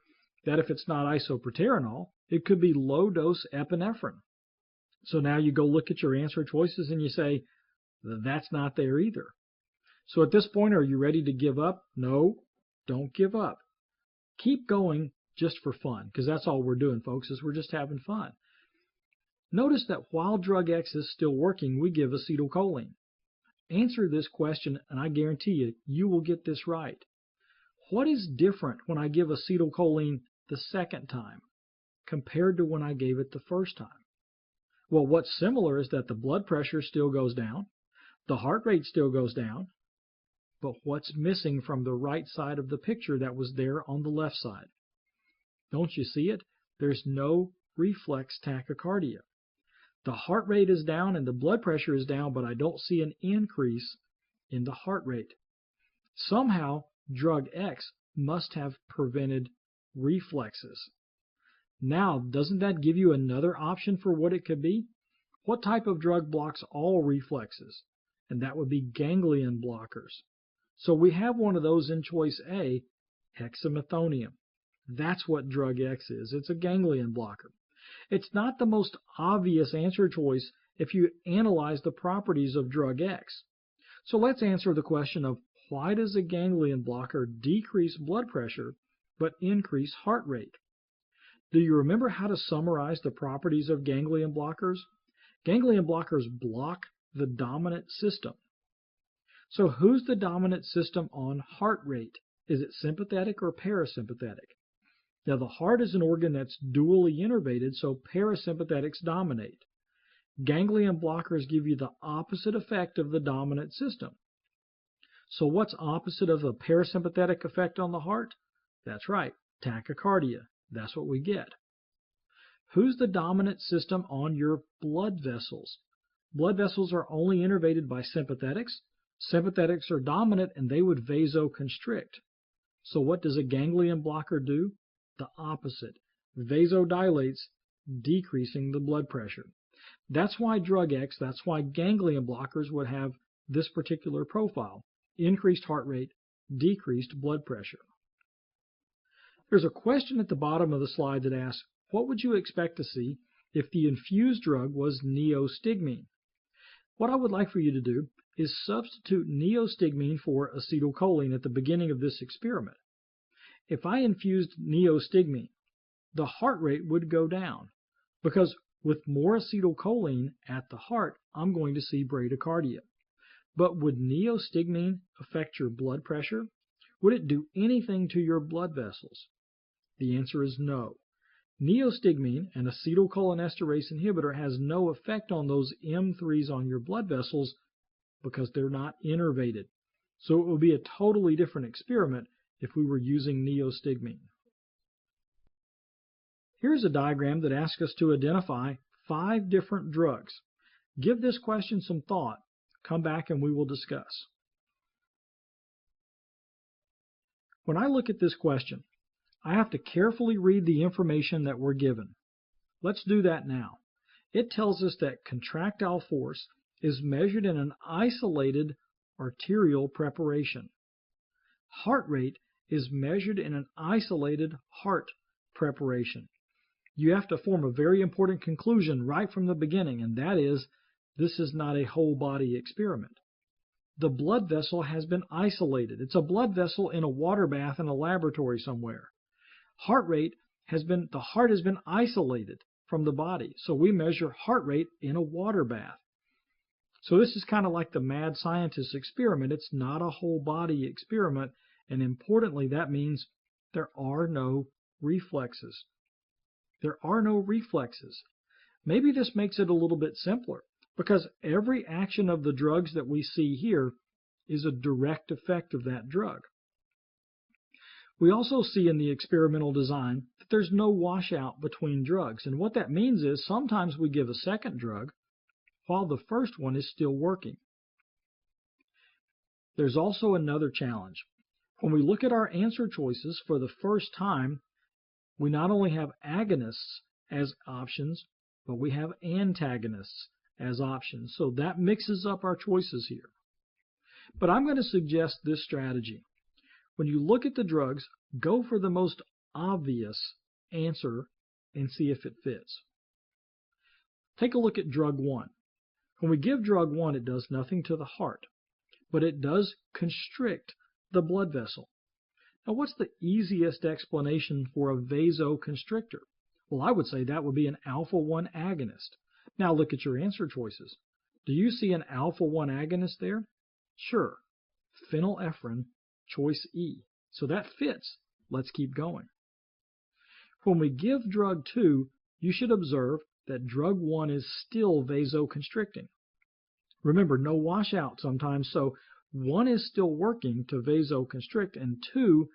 that if it's not isoproterenol, it could be low-dose epinephrine. So now you go look at your answer choices, and you say, that's not there either. So at this point, are you ready to give up? No, don't give up. Keep going just for fun, because that's all we're doing, folks, is we're just having fun. Notice that while drug X is still working, we give acetylcholine. Answer this question, and I guarantee you, you will get this right. What is different when I give acetylcholine the second time compared to when I gave it the first time? Well, what's similar is that the blood pressure still goes down, the heart rate still goes down, but what's missing from the right side of the picture that was there on the left side? Don't you see it? There's no reflex tachycardia. The heart rate is down and the blood pressure is down, but I don't see an increase in the heart rate. Somehow, drug X must have prevented reflexes. Now, doesn't that give you another option for what it could be? What type of drug blocks all reflexes? And that would be ganglion blockers. So we have one of those in choice A, hexamethonium. That's what drug X is. It's a ganglion blocker. It's not the most obvious answer choice if you analyze the properties of drug X. So let's answer the question of why does a ganglion blocker decrease blood pressure but increase heart rate? Do you remember how to summarize the properties of ganglion blockers? Ganglion blockers block the dominant system. So who's the dominant system on heart rate? Is it sympathetic or parasympathetic? Now, the heart is an organ that's dually innervated, so parasympathetics dominate. Ganglion blockers give you the opposite effect of the dominant system. So what's opposite of a parasympathetic effect on the heart? That's right, tachycardia. That's what we get. Who's the dominant system on your blood vessels? Blood vessels are only innervated by sympathetics. Sympathetics are dominant and they would vasoconstrict. So what does a ganglion blocker do? The opposite. Vasodilates, decreasing the blood pressure. That's why drug X, that's why ganglion blockers would have this particular profile. Increased heart rate, decreased blood pressure. There's a question at the bottom of the slide that asks, what would you expect to see if the infused drug was neostigmine? What I would like for you to do is substitute neostigmine for acetylcholine at the beginning of this experiment. If I infused neostigmine, the heart rate would go down because with more acetylcholine at the heart, I'm going to see bradycardia. But would neostigmine affect your blood pressure? Would it do anything to your blood vessels? The answer is no. Neostigmine, an acetylcholinesterase inhibitor, has no effect on those M3s on your blood vessels because they're not innervated. So it would be a totally different experiment if we were using neostigmine. Here's a diagram that asks us to identify 5 different drugs. Give this question some thought. Come back and we will discuss. When I look at this question, I have to carefully read the information that we're given. Let's do that now. It tells us that contractile force is measured in an isolated arterial preparation. Heart rate is measured in an isolated heart preparation. You have to form a very important conclusion right from the beginning, and that is, this is not a whole body experiment. The blood vessel has been isolated. It's a blood vessel in a water bath in a laboratory somewhere. The heart has been isolated from the body, so we measure heart rate in a water bath. So this is kind of like the mad scientist experiment. It's not a whole body experiment, and importantly, that means there are no reflexes. There are no reflexes. Maybe this makes it a little bit simpler, because every action of the drugs that we see here is a direct effect of that drug. We also see in the experimental design that there's no washout between drugs, and what that means is sometimes we give a second drug while the first one is still working. There's also another challenge. When we look at our answer choices for the first time, we not only have agonists as options, but we have antagonists as options. So that mixes up our choices here. But I'm going to suggest this strategy. When you look at the drugs, go for the most obvious answer and see if it fits. Take a look at drug 1. When we give drug 1, it does nothing to the heart, but it does constrict the blood vessel. Now, what's the easiest explanation for a vasoconstrictor? Well, I would say that would be an alpha-1 agonist. Now look at your answer choices. Do you see an alpha-1 agonist there? Sure. Phenylephrine, choice E. So that fits. Let's keep going. When we give drug 2, you should observe that drug 1 is still vasoconstricting. Remember, no washout sometimes, so 1 is still working to vasoconstrict, and 2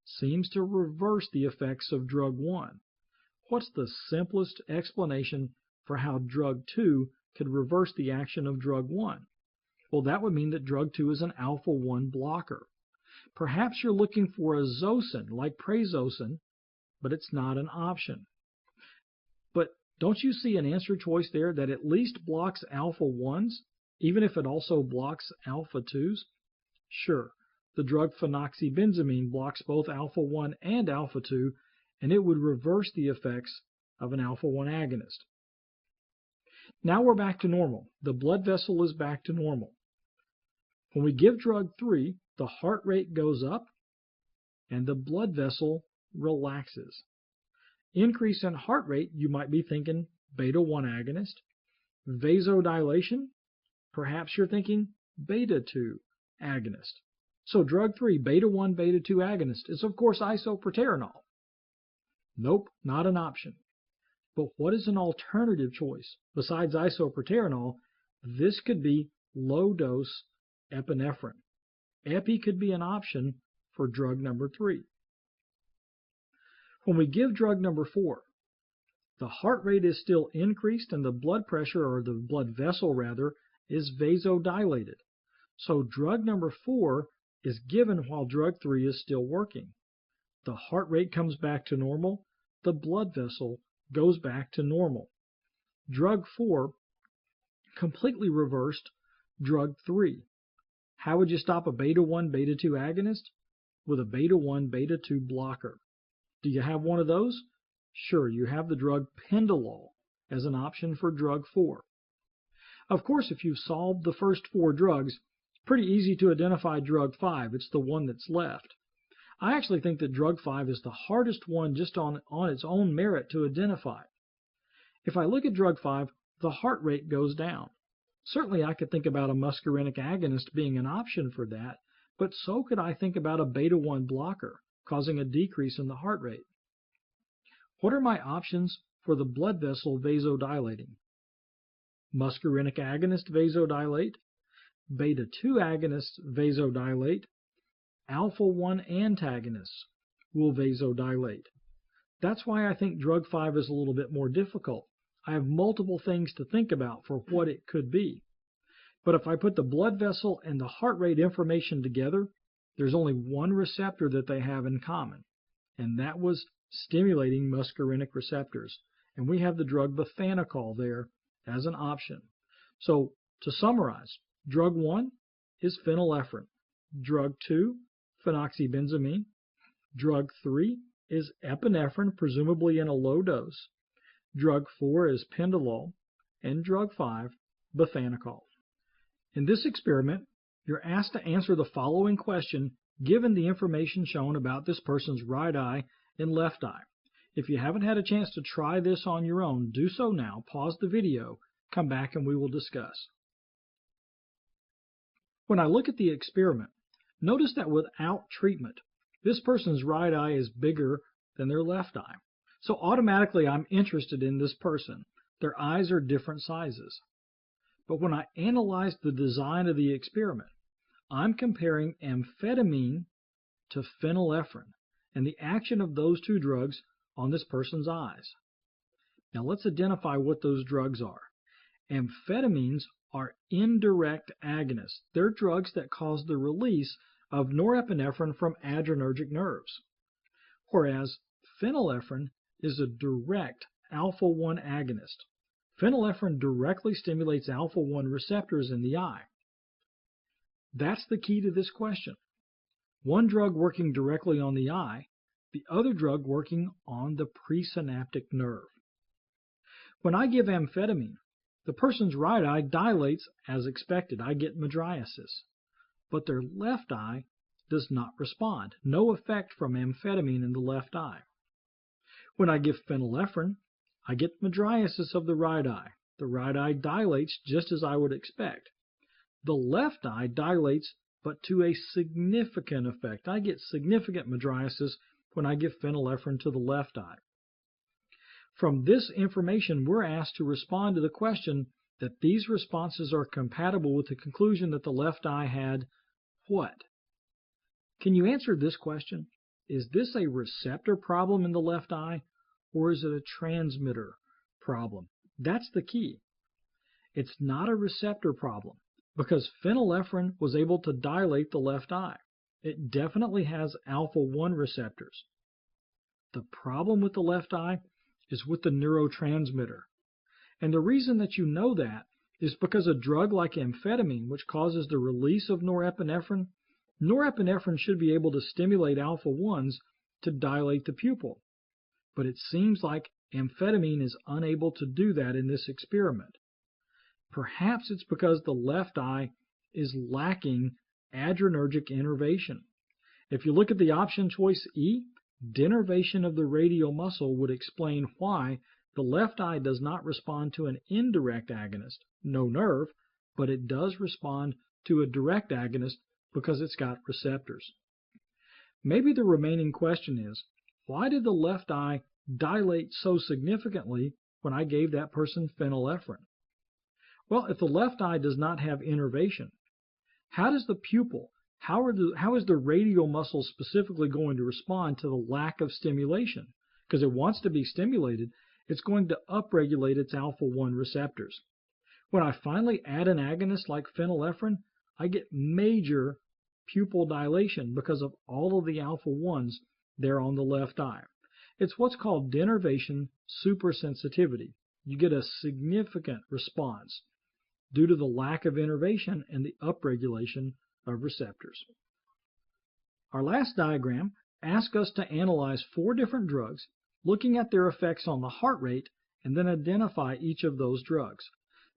seems to reverse the effects of drug 1. What's the simplest explanation for how drug 2 could reverse the action of drug 1? Well, that would mean that drug 2 is an alpha-1 blocker. Perhaps you're looking for a Zosyn, like prazosin, but it's not an option. But don't you see an answer choice there that at least blocks alpha-1s, even if it also blocks alpha-2s? Sure, the drug phenoxybenzamine blocks both alpha-1 and alpha-2, and it would reverse the effects of an alpha-1 agonist. Now we're back to normal. The blood vessel is back to normal. When we give drug 3, the heart rate goes up and the blood vessel relaxes. Increase in heart rate, you might be thinking beta-1 agonist. Vasodilation, perhaps you're thinking beta-2 agonist. So drug 3, beta-1, beta-2 agonist, is of course isoproterenol. Nope, not an option. But what is an alternative choice? Besides isoproterenol, this could be low-dose epinephrine. Epi could be an option for drug number 3. When we give drug number 4, the heart rate is still increased and the blood pressure, or the blood vessel rather, is vasodilated. So drug number 4 is given while drug 3 is still working. The heart rate comes back to normal, the blood vessel goes back to normal. Drug 4 completely reversed drug 3. How would you stop a beta-1, beta-2 agonist? With a beta-1, beta-2 blocker. Do you have one of those? Sure, you have the drug Pendolol as an option for drug 4. Of course, if you've solved the first 4 drugs, pretty easy to identify drug 5. It's the one that's left. I actually think that drug 5 is the hardest one just on its own merit to identify. If I look at drug 5, the heart rate goes down. Certainly I could think about a muscarinic agonist being an option for that, but so could I think about a beta-1 blocker, causing a decrease in the heart rate. What are my options for the blood vessel vasodilating? Muscarinic agonist vasodilate, beta-2 agonists vasodilate, alpha-1 antagonists will vasodilate. That's why I think drug 5 is a little bit more difficult. I have multiple things to think about for what it could be. But if I put the blood vessel and the heart rate information together, there's only one receptor that they have in common, and that was stimulating muscarinic receptors. And we have the drug bifenacol there as an option. So to summarize, drug 1 is phenylephrine. Drug 2, phenoxybenzamine. Drug 3 is epinephrine, presumably in a low dose. Drug 4 is Pendolol. And drug 5, bifenacol. In this experiment, you're asked to answer the following question given the information shown about this person's right eye and left eye. If you haven't had a chance to try this on your own, do so now. Pause the video, come back, and we will discuss. When I look at the experiment, notice that without treatment, this person's right eye is bigger than their left eye. So automatically I'm interested in this person. Their eyes are different sizes. But when I analyze the design of the experiment, I'm comparing amphetamine to phenylephrine and the action of those 2 drugs on this person's eyes. Now let's identify what those drugs are. Amphetamines are indirect agonists. They're drugs that cause the release of norepinephrine from adrenergic nerves, whereas phenylephrine is a direct alpha-1 agonist. Phenylephrine directly stimulates alpha-1 receptors in the eye. That's the key to this question. One drug working directly on the eye, the other drug working on the presynaptic nerve. When I give amphetamine, the person's right eye dilates as expected. I get mydriasis. But their left eye does not respond. No effect from amphetamine in the left eye. When I give phenylephrine, I get mydriasis of the right eye. The right eye dilates just as I would expect. The left eye dilates, but to a significant effect. I get significant mydriasis when I give phenylephrine to the left eye. From this information, we're asked to respond to the question that these responses are compatible with the conclusion that the left eye had what? Can you answer this question? Is this a receptor problem in the left eye, or is it a transmitter problem? That's the key. It's not a receptor problem because phenylephrine was able to dilate the left eye. It definitely has alpha-1 receptors. The problem with the left eye is with the neurotransmitter. And the reason that you know that is because a drug like amphetamine, which causes the release of norepinephrine, norepinephrine should be able to stimulate alpha-1s to dilate the pupil. But it seems like amphetamine is unable to do that in this experiment. Perhaps it's because the left eye is lacking adrenergic innervation. If you look at the option choice E, denervation of the radial muscle would explain why the left eye does not respond to an indirect agonist, no nerve, but it does respond to a direct agonist, because it's got receptors. Maybe the remaining question is, why did the left eye dilate so significantly when I gave that person phenylephrine? Well, if the left eye does not have innervation, how does the pupil, how is the radial muscle specifically going to respond to the lack of stimulation? Because it wants to be stimulated, it's going to upregulate its alpha-1 receptors. When I finally add an agonist like phenylephrine, I get major pupil dilation because of all of the alpha-1s there on the left eye. It's what's called denervation supersensitivity. You get a significant response due to the lack of innervation and the upregulation of receptors. Our last diagram asks us to analyze 4 different drugs, looking at their effects on the heart rate, and then identify each of those drugs.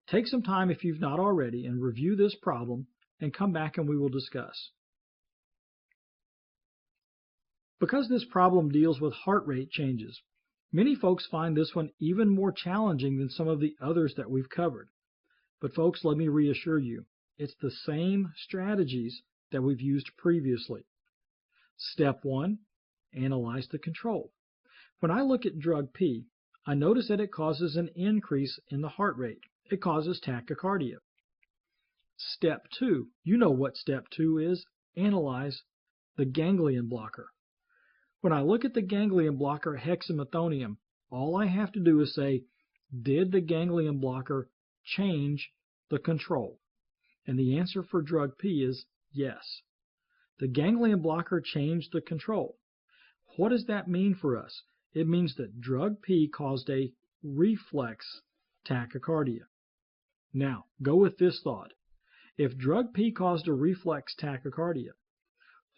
Take some time if you've not already and review this problem and come back and we will discuss. Because this problem deals with heart rate changes, many folks find this one even more challenging than some of the others that we've covered. But folks, let me reassure you, it's the same strategies that we've used previously. Step 1, analyze the control. When I look at drug P, I notice that it causes an increase in the heart rate. It causes tachycardia. Step 2, you know what step 2 is. Analyze the ganglion blocker. When I look at the ganglion blocker hexamethonium, all I have to do is say, did the ganglion blocker change the control? And the answer for drug P is yes. The ganglion blocker changed the control. What does that mean for us? It means that drug P caused a reflex tachycardia. Now, go with this thought. If drug P caused a reflex tachycardia,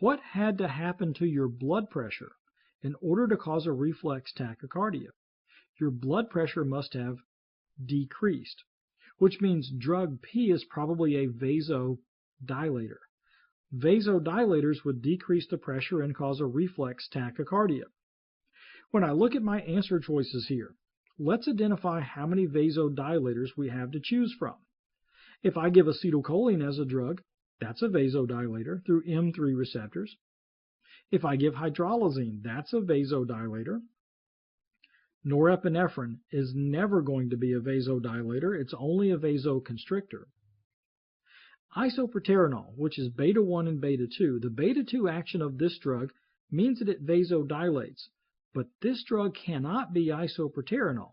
what had to happen to your blood pressure in order to cause a reflex tachycardia? Your blood pressure must have decreased, which means drug P is probably a vasodilator. Vasodilators would decrease the pressure and cause a reflex tachycardia. When I look at my answer choices here, let's identify how many vasodilators we have to choose from. If I give acetylcholine as a drug, that's a vasodilator through M3 receptors. If I give hydralazine, that's a vasodilator. Norepinephrine is never going to be a vasodilator. It's only a vasoconstrictor. Isoproterenol, which is beta-1 and beta-2, the beta-2 action of this drug means that it vasodilates. But this drug cannot be isoproterenol.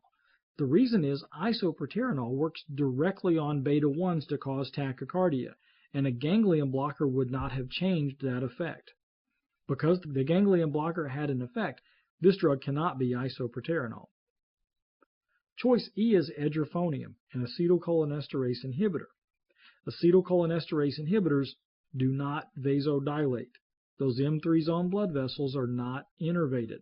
The reason is isoproterenol works directly on beta-1s to cause tachycardia, and a ganglion blocker would not have changed that effect. Because the ganglion blocker had an effect, this drug cannot be isoproterenol. Choice E is edrophonium, an acetylcholinesterase inhibitor. Acetylcholinesterase inhibitors do not vasodilate. Those M3s on blood vessels are not innervated.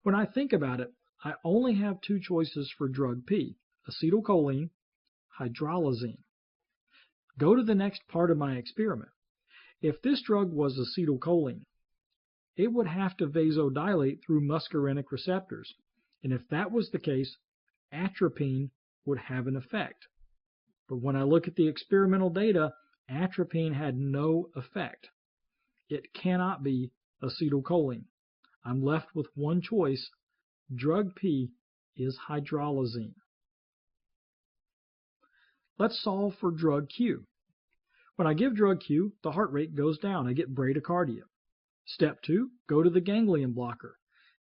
When I think about it, I only have 2 choices for drug P, acetylcholine, hydralazine. Go to the next part of my experiment. If this drug was acetylcholine, it would have to vasodilate through muscarinic receptors, and if that was the case, atropine would have an effect. But when I look at the experimental data, atropine had no effect. It cannot be acetylcholine. I'm left with one choice. Drug P is hydralazine. Let's solve for drug Q. When I give drug Q, the heart rate goes down. I get bradycardia. Step 2, go to the ganglion blocker.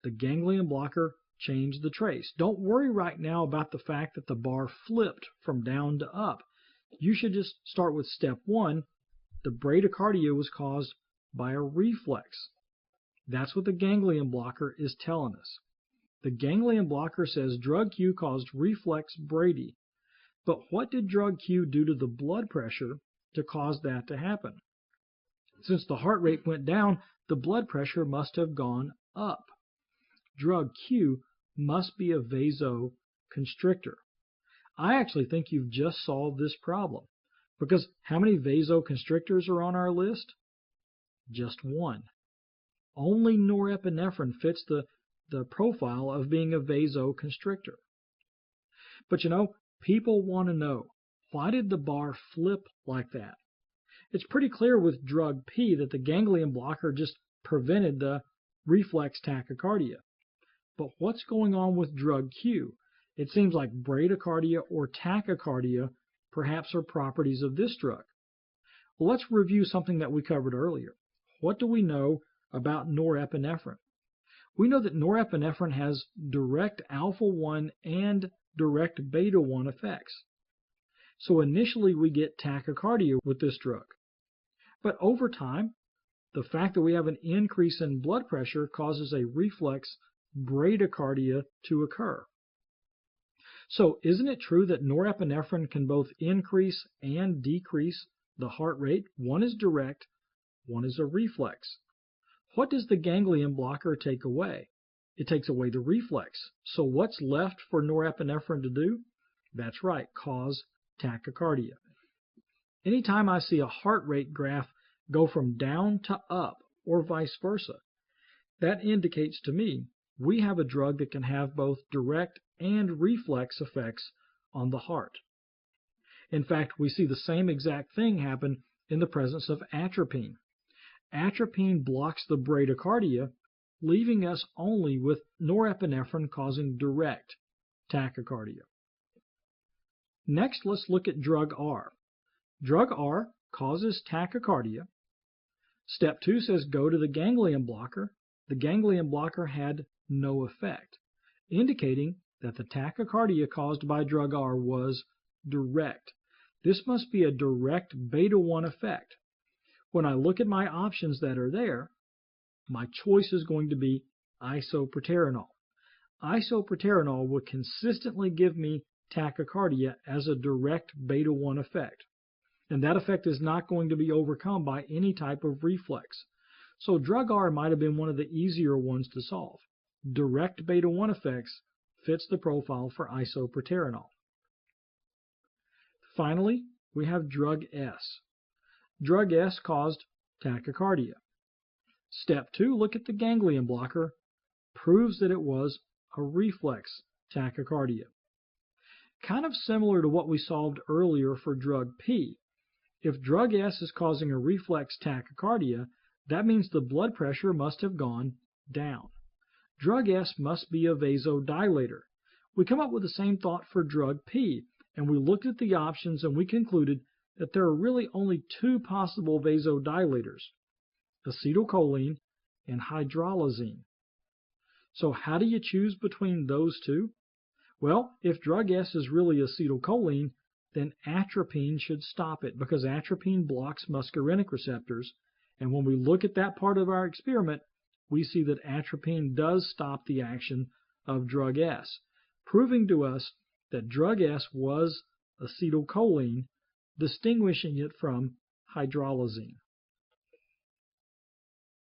The ganglion blocker changed the trace. Don't worry right now about the fact that the bar flipped from down to up. You should just start with step 1. The bradycardia was caused by a reflex. That's what the ganglion blocker is telling us. The ganglion blocker says drug Q caused reflex brady. But what did drug Q do to the blood pressure to cause that to happen? Since the heart rate went down, the blood pressure must have gone up. Drug Q must be a vasoconstrictor. I actually think you've just solved this problem, because how many vasoconstrictors are on our list? Just 1. Only norepinephrine fits the profile of being a vasoconstrictor. But you know, people want to know, why did the bar flip like that? It's pretty clear with drug P that the ganglion blocker just prevented the reflex tachycardia. But what's going on with drug Q? It seems like bradycardia or tachycardia perhaps are properties of this drug. Well, let's review something that we covered earlier. What do we know about norepinephrine? We know that norepinephrine has direct alpha-1 and direct beta-1 effects. So initially we get tachycardia with this drug. But over time, the fact that we have an increase in blood pressure causes a reflex bradycardia to occur. So isn't it true that norepinephrine can both increase and decrease the heart rate? One is direct, one is a reflex. What does the ganglion blocker take away? It takes away the reflex. So what's left for norepinephrine to do? That's right, cause tachycardia. Anytime I see a heart rate graph go from down to up or vice versa, that indicates to me we have a drug that can have both direct and reflex effects on the heart. In fact, we see the same exact thing happen in the presence of atropine. Atropine blocks the bradycardia, leaving us only with norepinephrine causing direct tachycardia. Next, let's look at drug R. Drug R causes tachycardia. Step 2 says go to the ganglion blocker. The ganglion blocker had no effect, indicating that the tachycardia caused by drug R was direct. This must be a direct beta-1 effect. When I look at my options that are there, my choice is going to be isoproterenol. Isoproterenol will consistently give me tachycardia as a direct beta-1 effect. And that effect is not going to be overcome by any type of reflex. So drug R might have been one of the easier ones to solve. Direct beta-1 effects fits the profile for isoproterenol. Finally, we have drug S. Drug S caused tachycardia. Step 2, look at the ganglion blocker, proves that it was a reflex tachycardia. Kind of similar to what we solved earlier for drug P. If drug S is causing a reflex tachycardia, that means the blood pressure must have gone down. Drug S must be a vasodilator. We come up with the same thought for drug P, and we looked at the options and we concluded that there are really only two possible vasodilators, acetylcholine and hydralazine. So how do you choose between those two? Well, if drug S is really acetylcholine, then atropine should stop it because atropine blocks muscarinic receptors. And when we look at that part of our experiment, we see that atropine does stop the action of drug S, proving to us that drug S was acetylcholine, distinguishing it from hydralazine.